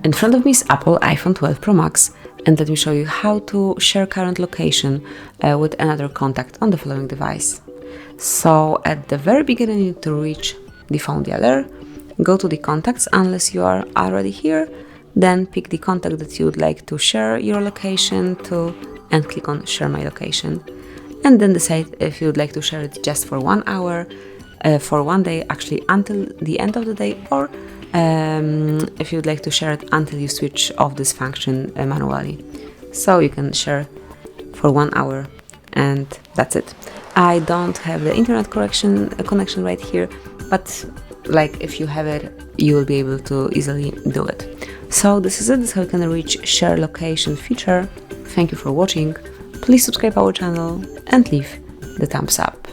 In front of me is Apple iPhone 12 Pro Max, and let me show you how to share current location with another contact on the following device. So at the very beginning you need to reach the phone dialer, go to the contacts unless you are already here, then pick the contact that you would like to share your location to and click on share my location. And then decide if you would like to share it just for 1 hour, for 1 day, actually until the end of the day, or if you'd like to share it until you switch off this function manually. So you can share for 1 hour and that's it. I don't have the internet connection right here, but like if you have it, you will be able to easily do it. So this is it. This is how you can reach share location feature. Thank you for watching. Please subscribe our channel and leave the thumbs up.